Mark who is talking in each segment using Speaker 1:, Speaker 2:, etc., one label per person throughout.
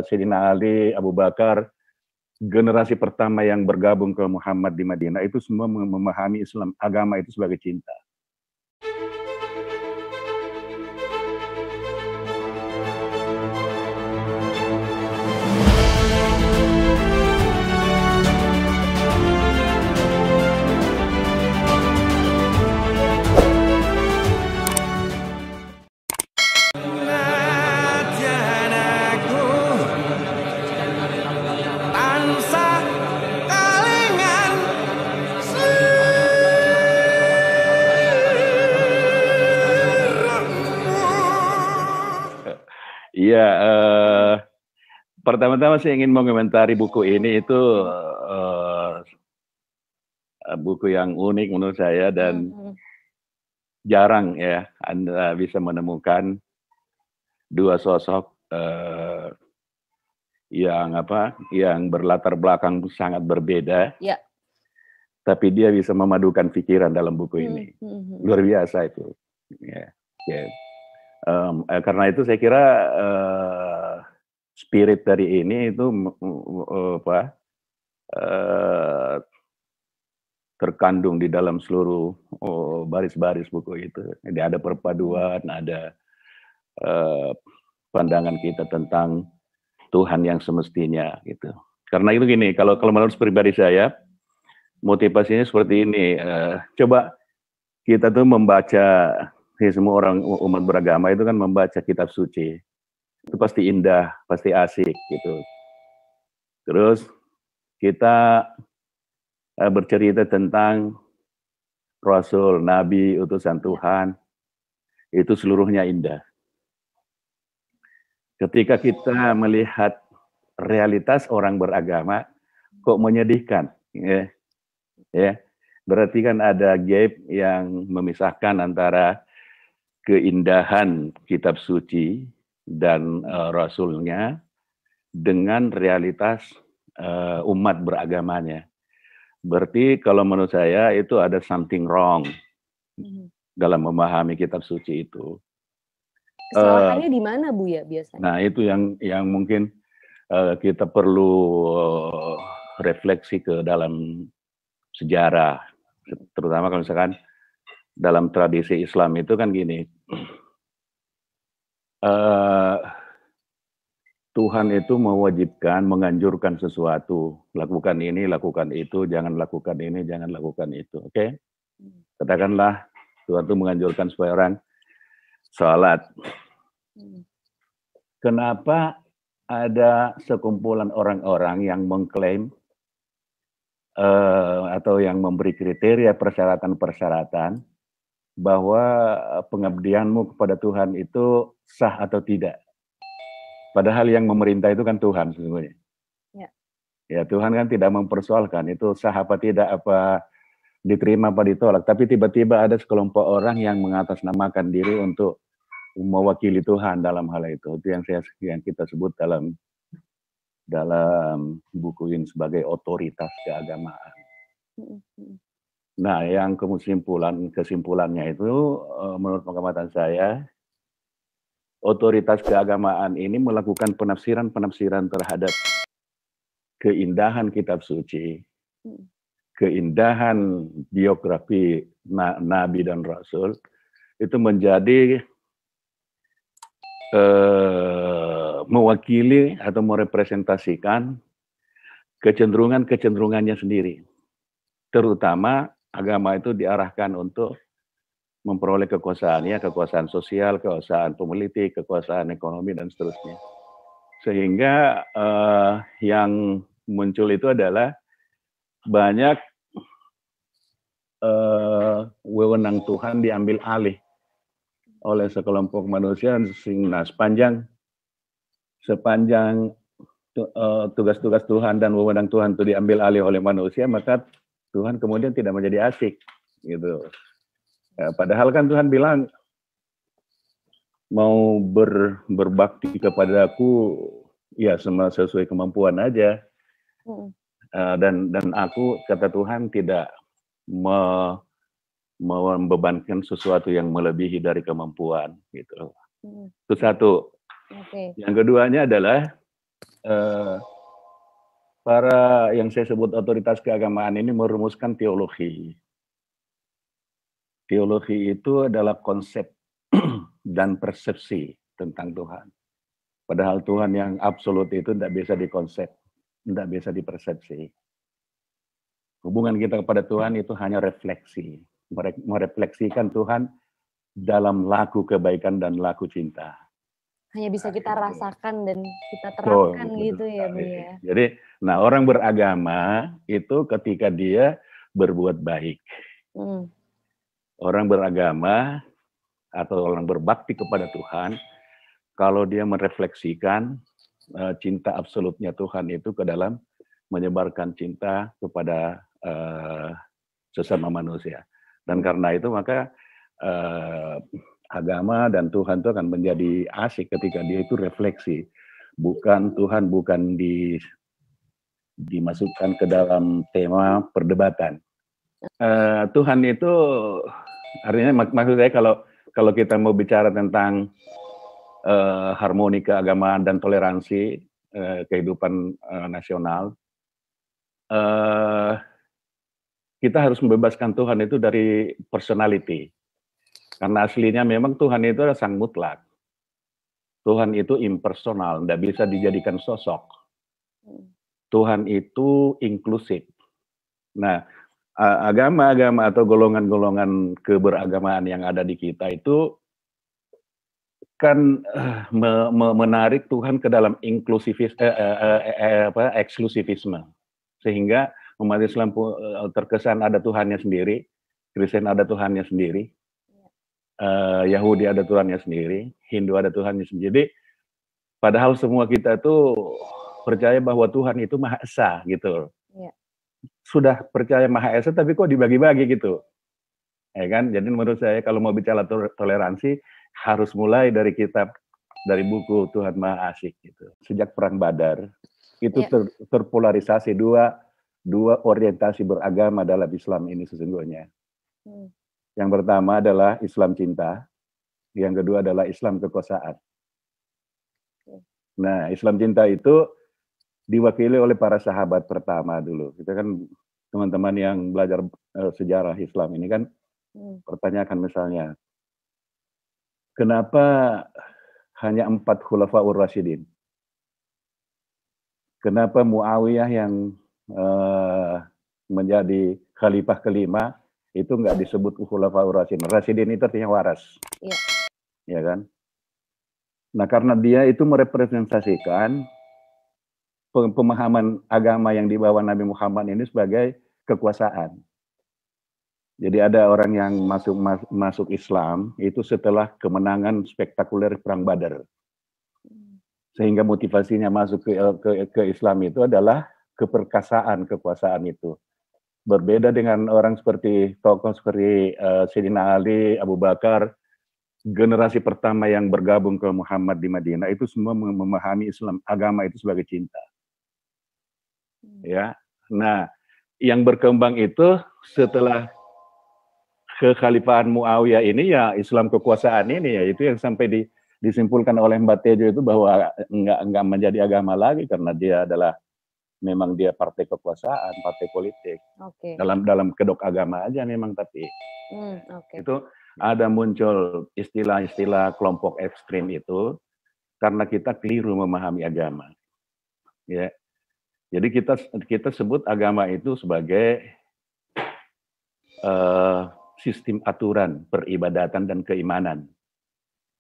Speaker 1: Sayyidina Ali, Abu Bakar, generasi pertama yang bergabung ke Muhammad di Madinah itu semua memahami Islam, agama itu sebagai cinta. Iya, pertama-tama saya ingin mengomentari buku ini itu buku yang unik menurut saya dan jarang ya Anda bisa menemukan dua sosok yang berlatar belakang sangat berbeda, ya. Tapi dia bisa memadukan pikiran dalam buku ini, luar biasa itu. Ya, ya. Karena itu saya kira spirit dari ini itu terkandung di dalam seluruh baris-baris buku itu. Jadi ada perpaduan, ada pandangan kita tentang Tuhan yang semestinya gitu. Karena itu gini, kalau menurut pribadi saya, motivasinya seperti ini. Coba kita tuh membaca, semua orang umat beragama itu kan membaca kitab suci. Itu pasti indah, pasti asik gitu. Terus kita bercerita tentang Rasul, Nabi, utusan Tuhan. Itu seluruhnya indah. Ketika kita melihat realitas orang beragama, kok menyedihkan, ya. Berarti kan ada gap yang memisahkan antara keindahan kitab suci dan Rasulnya dengan realitas umat beragamanya. Berarti kalau menurut saya itu ada something wrong dalam memahami kitab suci itu.
Speaker 2: Kesalahannya di mana, Bu, ya biasanya?
Speaker 1: Nah, itu yang mungkin kita perlu refleksi ke dalam sejarah, terutama kalau misalkan dalam tradisi Islam itu kan gini, Tuhan itu mewajibkan, menganjurkan sesuatu, lakukan ini, lakukan itu, jangan lakukan ini, jangan lakukan itu, oke? Katakanlah Tuhan itu menganjurkan supaya orang sholat. Kenapa ada sekumpulan orang-orang yang mengklaim atau yang memberi kriteria persyaratan-persyaratan bahwa pengabdianmu kepada Tuhan itu sah atau tidak? Padahal yang memerintah itu kan Tuhan sesungguhnya. Ya, Tuhan kan tidak mempersoalkan itu sah apa tidak, apa diterima apa ditolak. Tapi tiba-tiba ada sekelompok orang yang mengatasnamakan diri untuk mewakili Tuhan dalam hal itu. Itu yang kita sebut dalam buku ini sebagai otoritas keagamaan. Nah, yang kesimpulannya itu menurut pengamatan saya, otoritas keagamaan ini melakukan penafsiran terhadap keindahan kitab suci, keindahan biografi Nabi dan Rasul, itu menjadi mewakili atau merepresentasikan kecenderungannya sendiri. Terutama agama itu diarahkan untuk memperoleh kekuasaan sosial, kekuasaan politik, kekuasaan ekonomi, dan seterusnya. Sehingga yang muncul itu adalah banyak wewenang Tuhan diambil alih oleh sekelompok manusia. Nah, sepanjang tugas-tugas Tuhan dan wewenang Tuhan itu diambil alih oleh manusia, maka Tuhan kemudian tidak menjadi asik, gitu. Ya, padahal kan Tuhan bilang mau berbakti kepadaku, ya sesuai kemampuan aja. Dan aku, kata Tuhan, tidak membebankan sesuatu yang melebihi dari kemampuan, gitu. Itu satu. Yang keduanya adalah eh, para yang saya sebut otoritas keagamaan ini merumuskan teologi. Teologi itu adalah konsep dan persepsi tentang Tuhan. Padahal Tuhan yang absolut itu tidak bisa dikonsep, tidak bisa dipersepsi. Hubungan kita kepada Tuhan itu hanya refleksi, merefleksikan Tuhan dalam laku kebaikan dan laku cinta.
Speaker 2: Hanya bisa kita rasakan dan kita
Speaker 1: Betul,
Speaker 2: terapkan
Speaker 1: betul
Speaker 2: gitu ya, Bu
Speaker 1: sekali.
Speaker 2: ya.
Speaker 1: Jadi, nah orang beragama itu ketika dia berbuat baik. Orang beragama atau orang berbakti kepada Tuhan, kalau dia merefleksikan cinta absolutnya Tuhan itu ke dalam menyebarkan cinta kepada sesama manusia. Dan karena itu maka agama dan Tuhan itu akan menjadi asik ketika dia itu refleksi. Bukan Tuhan bukan dimasukkan ke dalam tema perdebatan. Tuhan itu artinya maksud saya kalau kita mau bicara tentang harmoni keagamaan dan toleransi kehidupan nasional, kita harus membebaskan Tuhan itu dari personality. Karena aslinya memang Tuhan itu adalah sang mutlak. Tuhan itu impersonal, tidak bisa dijadikan sosok. Tuhan itu inklusif. Nah, agama-agama atau golongan-golongan keberagamaan yang ada di kita itu kan menarik Tuhan ke dalam eksklusivisme, sehingga umat Islam terkesan ada Tuhannya sendiri, Kristen ada Tuhannya sendiri, Yahudi ada Tuhannya sendiri, Hindu ada Tuhannya sendiri. Padahal semua kita tuh percaya bahwa Tuhan itu Maha Esa gitu. Ya. Sudah percaya Maha Esa tapi kok dibagi-bagi gitu. Ya kan? Jadi menurut saya kalau mau bicara toleransi harus mulai dari kitab, dari buku Tuhan Maha Asik gitu. Sejak perang Badar itu terpolarisasi dua orientasi beragama dalam Islam ini sesungguhnya. Yang pertama adalah Islam cinta, yang kedua adalah Islam kekuasaan. Nah, Islam cinta itu diwakili oleh para sahabat pertama dulu. Kita kan teman-teman yang belajar sejarah Islam ini kan pertanyakan misalnya, kenapa hanya 4 Khulafaur Rasyidin? Kenapa Muawiyah yang menjadi khalifah kelima itu nggak disebut Khulafaur Rasyidin? Rasyidin itu artinya waras. Iya. Ya kan? Nah, karena dia itu merepresentasikan pemahaman agama yang dibawa Nabi Muhammad ini sebagai kekuasaan. Jadi ada orang yang masuk Islam itu setelah kemenangan spektakuler perang Badar. Sehingga motivasinya masuk ke Islam itu adalah keperkasaan kekuasaan itu. Berbeda dengan orang seperti tokoh seperti Sayyidina Ali, Abu Bakar, generasi pertama yang bergabung ke Muhammad di Madinah itu semua memahami Islam, agama itu sebagai cinta. Ya. Nah, yang berkembang itu setelah kekhalifahan Muawiyah ini ya Islam kekuasaan ini ya itu yang sampai disimpulkan oleh Mbak Tejo itu bahwa enggak menjadi agama lagi karena dia adalah memang dia partai kekuasaan, partai politik. Okay. Dalam kedok agama aja memang tapi itu ada muncul istilah-istilah kelompok ekstrim itu karena kita keliru memahami agama. Ya. Jadi kita sebut agama itu sebagai sistem aturan peribadatan dan keimanan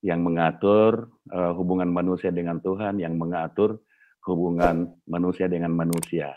Speaker 1: yang mengatur hubungan manusia dengan Tuhan, yang mengatur hubungan manusia dengan manusia.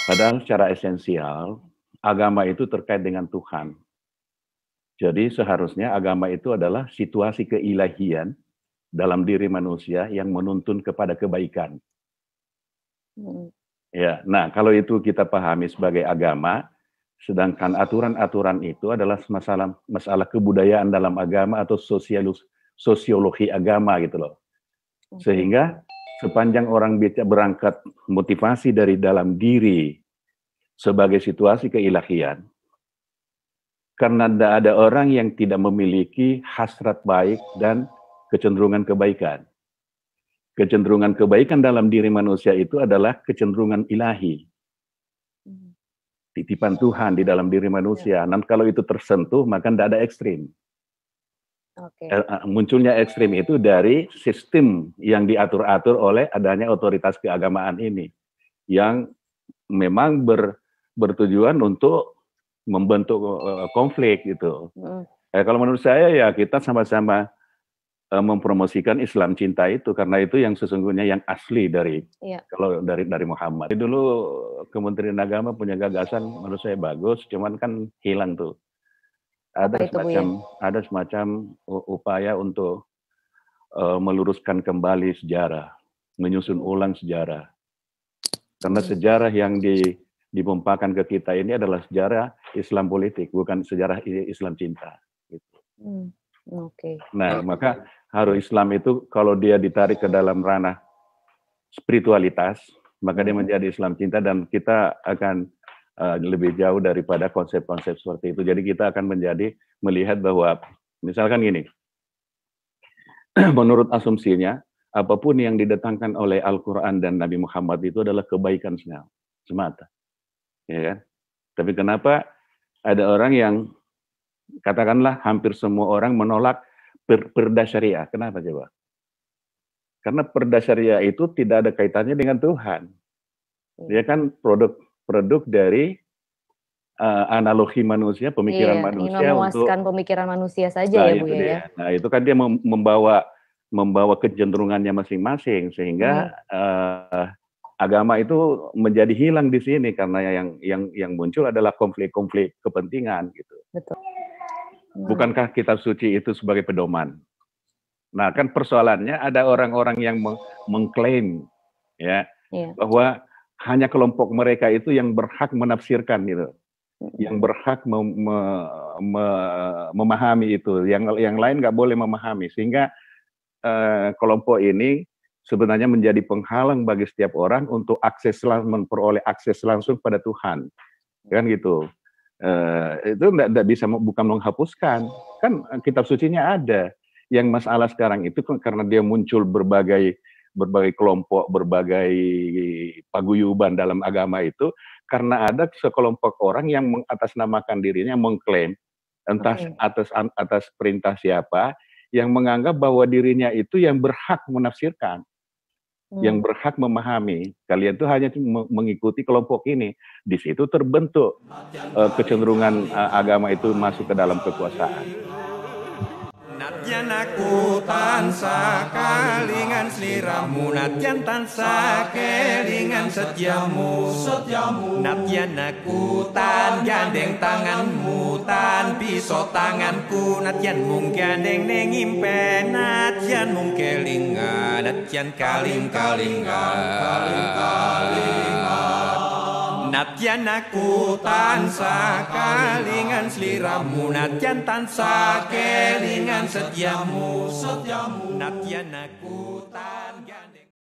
Speaker 1: Padahal secara esensial, agama itu terkait dengan Tuhan. Jadi seharusnya agama itu adalah situasi keilahian dalam diri manusia yang menuntun kepada kebaikan. Ya, nah kalau itu kita pahami sebagai agama, sedangkan aturan-aturan itu adalah masalah kebudayaan dalam agama atau sosiologi agama gitu loh. Sehingga sepanjang orang berangkat motivasi dari dalam diri sebagai situasi keilahian, karena tidak ada orang yang tidak memiliki hasrat baik dan kecenderungan kebaikan. kecenderungan kebaikan dalam diri manusia itu adalah kecenderungan ilahi. Titipan Tuhan di dalam diri manusia. Dan kalau itu tersentuh, maka tidak ada ekstrim. Munculnya ekstrim itu dari sistem yang diatur-atur oleh adanya otoritas keagamaan ini, yang memang bertujuan untuk membentuk konflik gitu. Kalau menurut saya ya kita sama-sama mempromosikan Islam cinta itu, karena itu yang sesungguhnya yang asli dari kalau dari Muhammad. Dulu Kementerian Agama punya gagasan menurut saya bagus, cuman kan hilang tuh. Ada semacam upaya untuk meluruskan kembali sejarah, menyusun ulang sejarah. Karena sejarah yang dipompakan ke kita ini adalah sejarah Islam politik, bukan sejarah Islam cinta. Gitu. Nah, maka harus Islam itu kalau dia ditarik ke dalam ranah spiritualitas, maka dia menjadi Islam cinta, dan kita akan lebih jauh daripada konsep-konsep seperti itu. Jadi kita akan melihat bahwa misalkan gini, menurut asumsinya, apapun yang didatangkan oleh Al-Quran dan Nabi Muhammad itu adalah kebaikan semata. Ya kan? Tapi kenapa ada orang yang, katakanlah hampir semua orang menolak perda syariah. Kenapa coba? Karena perda syariah itu tidak ada kaitannya dengan Tuhan. Dia kan produk dari analogi manusia, pemikiran manusia
Speaker 2: untuk pemikiran manusia saja ya Bu ya.
Speaker 1: Nah, itu kan dia membawa kecenderungannya masing-masing, sehingga agama itu menjadi hilang di sini karena yang muncul adalah konflik-konflik kepentingan gitu.
Speaker 2: Betul.
Speaker 1: Bukankah kitab suci itu sebagai pedoman? Nah, kan persoalannya ada orang-orang yang mengklaim ya bahwa hanya kelompok mereka itu yang berhak menafsirkan gitu, yang berhak memahami itu, yang lain nggak boleh memahami, sehingga kelompok ini sebenarnya menjadi penghalang bagi setiap orang untuk memperoleh akses langsung pada Tuhan, kan gitu. Itu tidak bisa, bukan menghapuskan, kan kitab sucinya ada. Yang masalah sekarang itu karena dia muncul berbagai kelompok, berbagai paguyuban dalam agama itu, karena ada sekelompok orang yang mengatasnamakan dirinya, mengklaim entah atas perintah siapa, yang menganggap bahwa dirinya itu yang berhak menafsirkan, yang berhak memahami. Kalian itu hanya mengikuti kelompok ini. Di situ terbentuk kecenderungan agama itu masuk ke dalam kekuasaan.
Speaker 3: Natyan aku tansah kalingan sliramu, natyan tansah kelingan setiamu. Natyan aku tan gandeng tanganmu, tan pisau tanganku, natyan mung gandeng neng impen, natyan mung kelingan, natyan kaling-kalingan. Natyan aku tansah kalingan sliramu, natyan tansah kelingan setiamu. Natyan aku